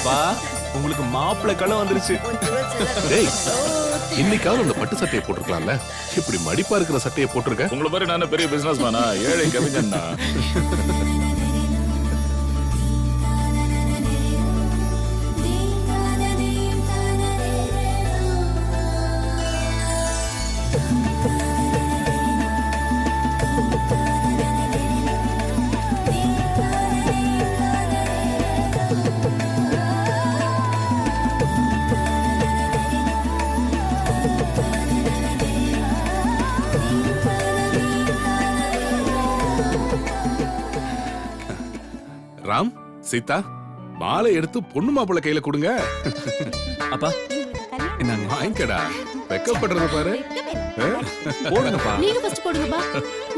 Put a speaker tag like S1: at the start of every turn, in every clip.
S1: அப்பா உங்களுக்கு மாப்பிள்ளை கலை வந்துருச்சு.
S2: டேய், இன்னைக்காவது அந்த பட்டு சட்டையை போட்டிருக்கலாம்ல. இப்படி மடிப்பா இருக்கிற சட்டையை போட்டிருக்க.
S3: உங்களை மாதிரி நான் பெரிய பிசினஸ் மேனா, ஏழை கவிஞன்னா.
S2: ராம், சீதா, மாலை எடுத்து பொண்ணு மாப்பிள்ளை கையில கொடுங்க.
S1: அப்பா என்னங்க
S2: வாங்கிக்கடா, வெக்கப்படுறத பாரு.
S1: போடுங்கப்பா.
S4: நீங்க ஃபர்ஸ்ட் போடுங்கப்பா.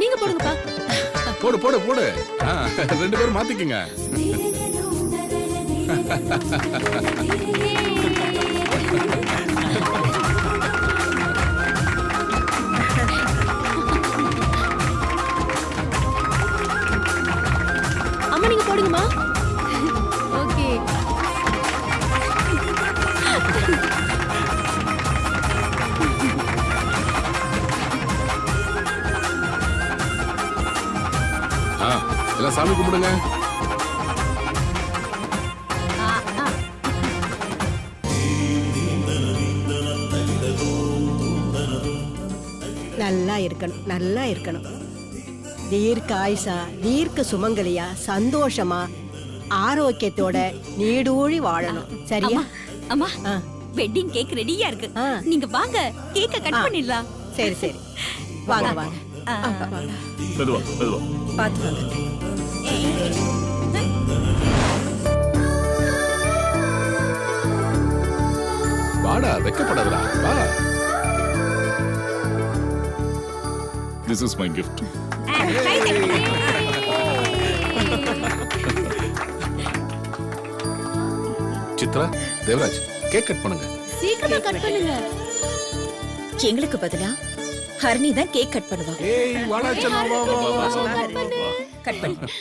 S4: நீங்க போடுங்கப்பா.
S2: போடு போடு போடு. ரெண்டு பேரும் மாத்திக்கங்க.
S4: அம்மா நீங்க போடுங்கம்மா. ஓகே.
S2: எல்லாம் சாமி கும்பிடுங்க.
S5: நல்லா இருக்கணும், நல்லா இருக்கணும். தீர்க்க ஆயுசா, தீர்க்க சுமங்கலியா, சந்தோஷமா, ஆரோக்கியத்தோட நீடூழி வாழணும். சரியா?
S6: அம்மா
S5: ஆ.
S6: வெட்டிங் கேக் ரெடியா இருக்கு.
S5: ஆ.
S6: நீங்க வாங்க, கேக்க கட் பண்ணிடலாம்.
S5: சரி சரி, வாங்க வாங்க.
S3: மெதுவா மெதுவா.
S5: பார்த்து வாங்க.
S2: வாடா, வெக்கப்படாதடா, வா.
S3: This is my gift.
S2: Chitra, Devaraj, cake cut பண்ணுங்க.
S4: சீக்கிரமா கட் பண்ணுங்க.
S6: எங்களுக்கு பதிலா ஹர்னி தான் கேக் கட் பண்ணுவா.
S2: ஏய், வாடா செல்லம், வா வா வா.
S6: கட் பண்ணு.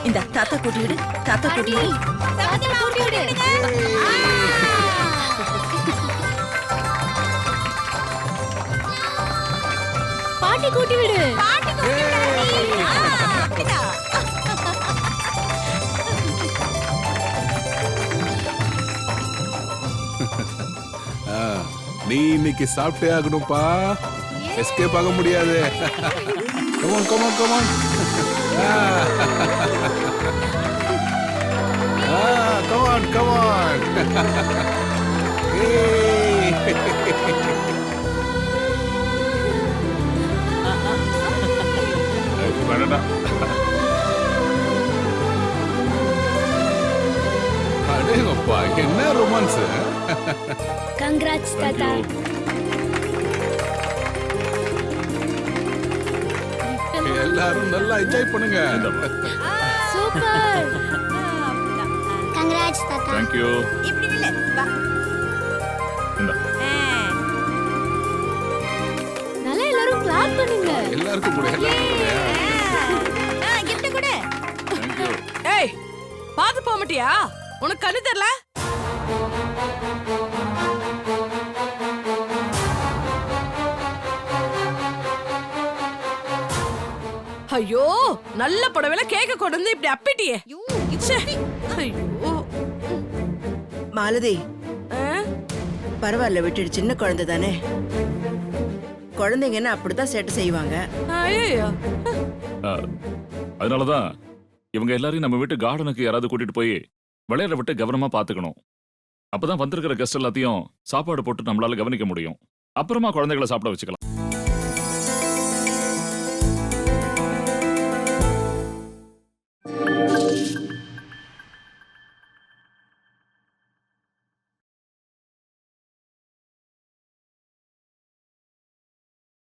S6: இந்த தாத்தா கூட்டி விடு, தாத்தா கூட்டி விடு.
S4: பாட்டி கூட்டி விடு.
S2: நீ இன்னைக்கு சாப்பிட்டே ஆகணும்பா. எஸ்கேப் ஆக முடியாது. Come on come on come on. Come on come on.
S3: வேணடா.
S2: அடேங்கப்பா, என்ன ரொமான்ஸ்.
S4: கங்க்ராட்ஸ் தாத்தா.
S2: எல்லாரும் நல்லா என்ஜாய் பண்ணுங்க.
S4: சூப்பர்.
S7: கங்க்ராட்ஸ் தாத்தா.
S3: Thank you.
S6: இப்படி இல்ல. வா.
S3: இந்தா.
S4: நல்லா எல்லாரும் கிளாப் பண்ணுங்க.
S2: எல்லாருக்கும் கூட
S6: கிஃப்ட் கொடு.
S3: Thank you.
S8: ஏய், பாத்து போக மாட்டியா? உனக்கு கண்ணு தெரியல? ஐயோ, நல்ல புடவைல கேக்க கொண்டு வந்து இப்படி அப்பிட்டியே. ச்சே, ஐயோ.
S5: மாலதி,
S8: ஆ?
S5: பரவாயில்ல, விட்டுடு. சின்ன குழந்தை தானே. குழந்தைங்கன்னா அப்படிதான் சேட்டை செய்வாங்க.
S8: ஐயோ.
S3: அதனாலதான் இவங்க எல்லாரையும் நம்ம வீட்டு கார்டனுக்கு யாராவது கூட்டிட்டு போய் விளையாட விட்டு கவனமா பாத்துக்கணும். அப்பதான் வந்திருக்கிற கெஸ்ட் எல்லாத்தையும் சாப்பாடு போட்டு நம்மளால கவனிக்க முடியும். அப்புறமா குழந்தைகளை சாப்பிட வச்சுக்கலாம்.